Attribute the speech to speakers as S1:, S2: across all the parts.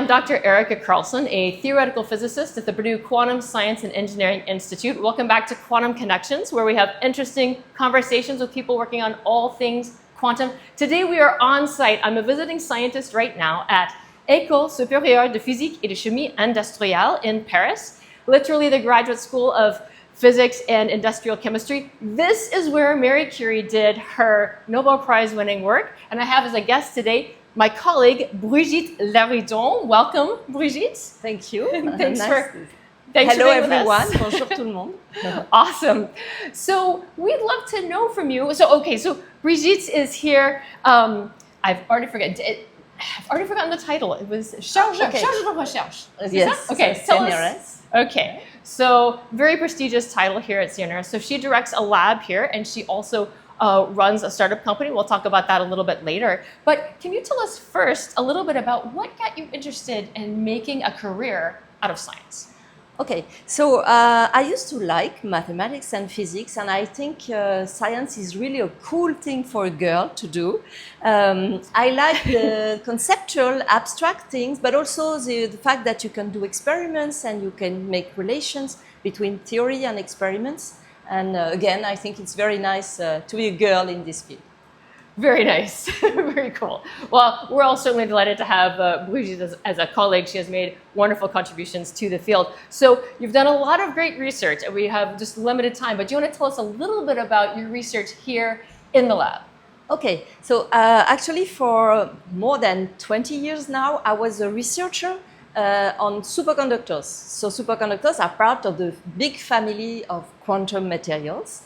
S1: am Dr. Erica Carlson, a theoretical physicist at the Purdue Quantum Science and Engineering Institute. Welcome back to Quantum Connections, where we have interesting conversations with people working on all things quantum. Today we are on site. I'm a visiting scientist right now at École Supérieure de Physique et de Chimie Industrielles in Paris, literally the graduate school of physics and industrial chemistry. This is where Marie Curie did her Nobel Prize winning work. And I have as a guest today my colleague, Brigitte Leridon. Welcome, Brigitte.
S2: Thanks
S1: Hello,
S2: for everyone. Bonjour tout le monde.
S1: Awesome. So we'd love to know from you. So Brigitte is here. I've already forgotten the title. It was charge de recherche.
S2: Yes.
S1: Okay.
S2: CNRS.
S1: Okay. So very prestigious title here at CNRS. So she directs a lab here, and she also runs a startup company. We'll talk about that a little bit later. But can you tell us first a little bit about what got you interested in making a career out of science?
S2: Okay, so I used to like mathematics and physics, and I think science is really a cool thing for a girl to do. I like the conceptual, abstract things, but also the fact that you can do experiments and you can make relations between theory and experiments. And again, I think it's very nice to be a girl in this field.
S1: Very nice. Very cool. Well, we're all certainly delighted to have Brigitte as a colleague. She has made wonderful contributions to the field. So you've done a lot of great research, and we have just limited time, but do you want to tell us a little bit about your research here in the lab?
S2: Okay, so actually for more than 20 years now, I was a researcher on superconductors. So superconductors are part of the big family of quantum materials.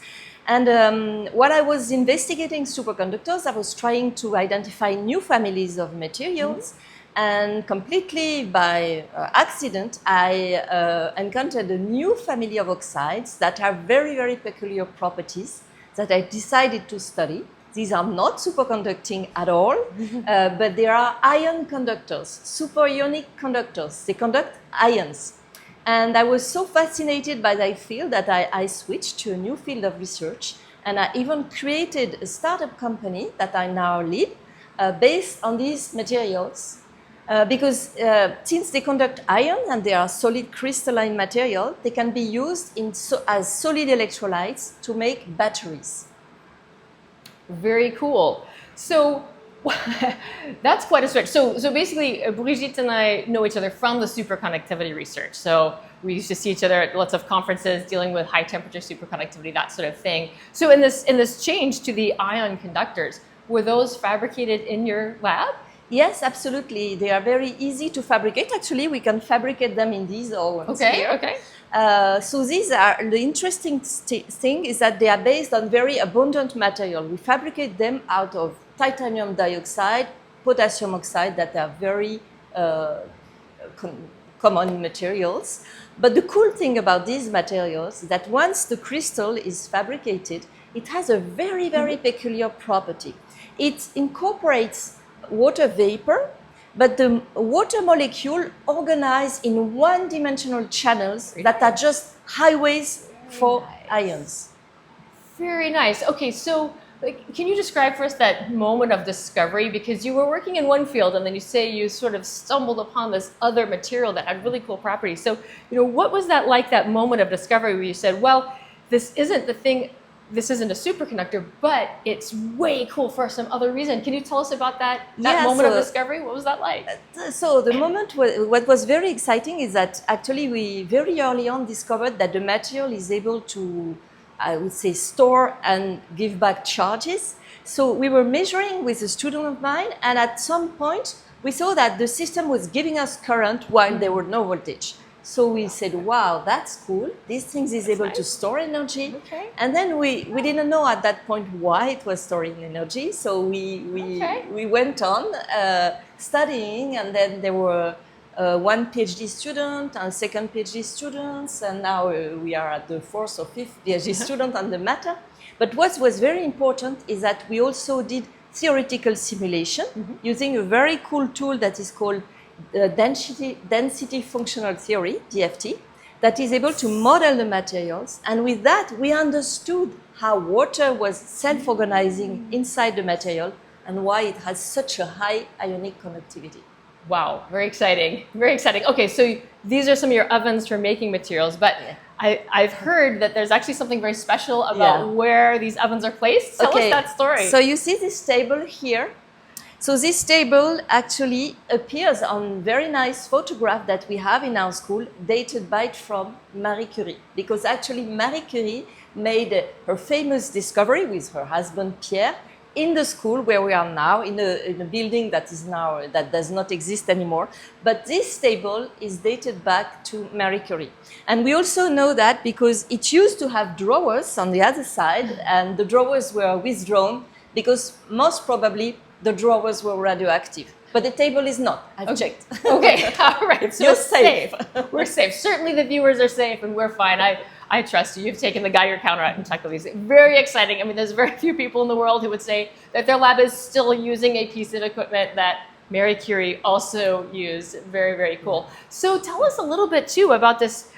S2: And while I was investigating superconductors, I was trying to identify new families of materials. And completely by accident, I encountered a new family of oxides that have very, very peculiar properties that I decided to study. These are not superconducting at all, but they are ion conductors, superionic conductors. They conduct ions. And I was so fascinated by that field that I switched to a new field of research. And I even created a startup company that I now lead based on these materials. Because since they conduct ion and they are solid crystalline material, they can be used as solid electrolytes to make batteries.
S1: Very cool. So that's quite a switch. So basically, Brigitte and I know each other from the superconductivity research. So we used to see each other at lots of conferences dealing with high temperature superconductivity, that sort of thing. So in this change to the ion conductors, were those fabricated in your lab?
S2: Yes, absolutely. They are very easy to fabricate. Actually, we can fabricate them in these ovens here.
S1: Okay.
S2: So these are, the interesting thing is that they are based on very abundant material. We fabricate them out of titanium dioxide, potassium oxide that are very common materials. But the cool thing about these materials is that once the crystal is fabricated, it has a very, very peculiar property. It incorporates water vapor, but the water molecule organized in one-dimensional channels that are just highways for ions.
S1: Very nice. Okay, so can you describe for us that moment of discovery? Because you were working in one field and then you say you sort of stumbled upon this other material that had really cool properties. So, what was that like, that moment of discovery where you said, well, this isn't a superconductor, but it's way cool for some other reason. Can you tell us about that moment of discovery? What was that like?
S2: So the moment, what was very exciting is that actually we very early on discovered that the material is able to, I would say, store and give back charges. So we were measuring with a student of mine, and at some point we saw that the system was giving us current while there were no voltage. So we said, wow, that's cool. This thing is able to store energy.
S1: Okay.
S2: And then we didn't know at that point why it was storing energy. So we went on studying, and then there were one PhD student and second PhD students, and now we are at the fourth or fifth PhD student on the matter. But what was very important is that we also did theoretical simulation using a very cool tool that is called density functional theory, DFT, that is able to model the materials. And with that, we understood how water was self-organizing inside the material and why it has such a high ionic conductivity.
S1: Wow, very exciting. Very exciting. Okay, so these are some of your ovens for making materials, but I've heard that there's actually something very special about where these ovens are placed. Tell us that story.
S2: So you see this table here. So this table actually appears on very nice photograph that we have in our school, dated back from Marie Curie. Because actually Marie Curie made her famous discovery with her husband Pierre in the school where we are now, in a building that does not exist anymore. But this table is dated back to Marie Curie. And we also know that because it used to have drawers on the other side, and the drawers were withdrawn because most probably the drawers were radioactive. But the table is not. I've checked.
S1: Okay, all right. So
S2: You're
S1: it's safe. We're safe. Certainly the viewers are safe and we're fine. I trust you. You've taken the Geiger counter out and checked all these. Very exciting. I mean, there's very few people in the world who would say that their lab is still using a piece of equipment that Marie Curie also used. Very, very cool. So tell us a little bit too about this,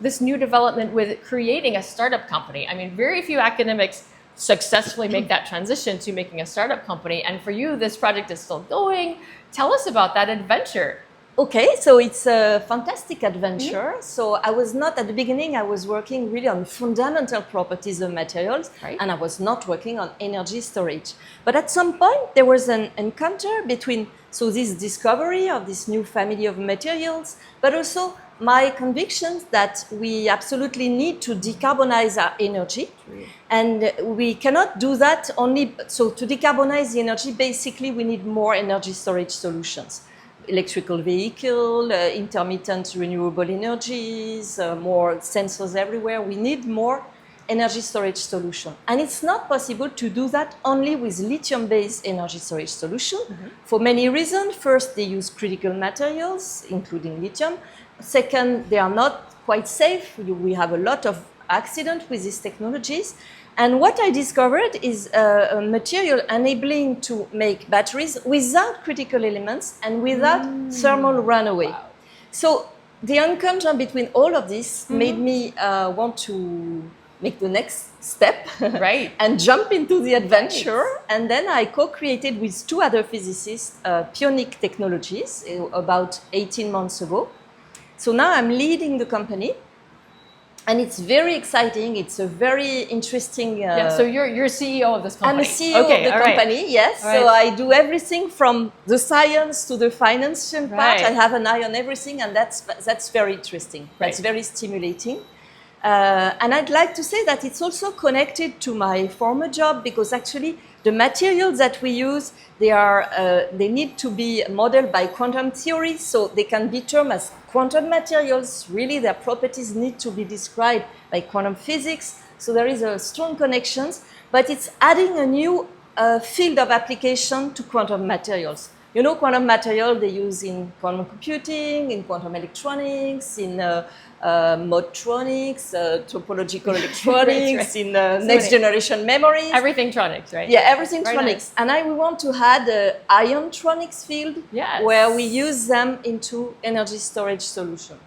S1: this new development with creating a startup company. I mean, very few academics successfully make that transition to making a startup company. And for you, this project is still going. Tell us about that adventure.
S2: Okay, so it's a fantastic adventure. So I was not, at the beginning, I was working really on fundamental properties of materials, and I was not working on energy storage. But at some point, there was an encounter between, so this discovery of this new family of materials, but also my convictions that we absolutely need to decarbonize our energy. And we cannot do that only, so to decarbonize the energy, basically we need more energy storage solutions. Electrical vehicle, intermittent renewable energies, more sensors everywhere. We need more energy storage solution. And it's not possible to do that only with lithium-based energy storage solution for many reasons. First, they use critical materials, including lithium. Second, they are not quite safe. We have a lot of accidents with these technologies. And what I discovered is a material enabling to make batteries without critical elements and without thermal runaway. Wow. So the encounter between all of this made me want to make the next step and jump into the adventure. And then I co-created with two other physicists Pioniq Technologies about 18 months ago. So now I'm leading the company. And it's very exciting. It's a very interesting...
S1: so you're CEO of this company.
S2: I'm a CEO of the company, yes. So I do everything from the science to the financial part. I have an eye on everything, and that's very interesting. That's very stimulating. And I'd like to say that it's also connected to my former job, because actually the materials that we use, they need to be modeled by quantum theory, so they can be termed as quantum materials. Really, their properties need to be described by quantum physics. So there is a strong connection, but it's adding a new field of application to quantum materials. You know, quantum material they use in quantum computing, in quantum electronics, in modtronics, topological electronics, in next generation memories.
S1: Everything tronics, right?
S2: Yeah, everything tronics. And we want to add the Ion-Tronics field where we use them into energy storage solution.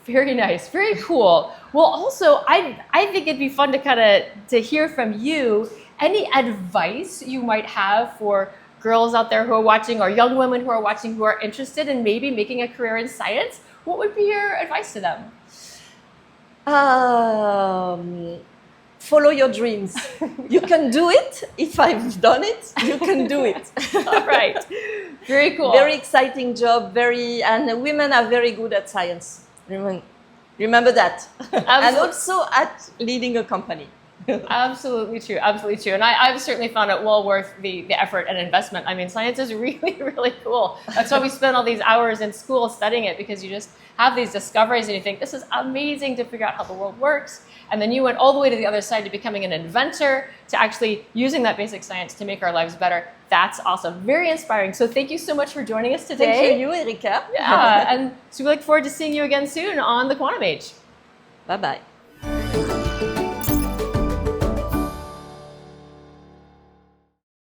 S1: Very nice, very cool. Well, also, I think it'd be fun to hear from you any advice you might have for girls out there who are watching, or young women who are watching who are interested in maybe making a career in science. What would be your advice to them? Follow your dreams. You can do it. If I've done it, you can do it. All right. Very cool.
S2: Very exciting job. And women are very good at science. Remember that. And also at leading a company.
S1: Absolutely true, absolutely true. And I've certainly found it well worth the effort and investment. I mean, science is really, really cool. That's why we spend all these hours in school studying it, because you just have these discoveries and you think, this is amazing to figure out how the world works. And then you went all the way to the other side to becoming an inventor, to actually using that basic science to make our lives better. That's awesome. Very inspiring. So thank you so much for joining us today.
S2: Thank you, Erika.
S1: Yeah, and so we look forward to seeing you again soon on The Quantum Age.
S2: Bye-bye.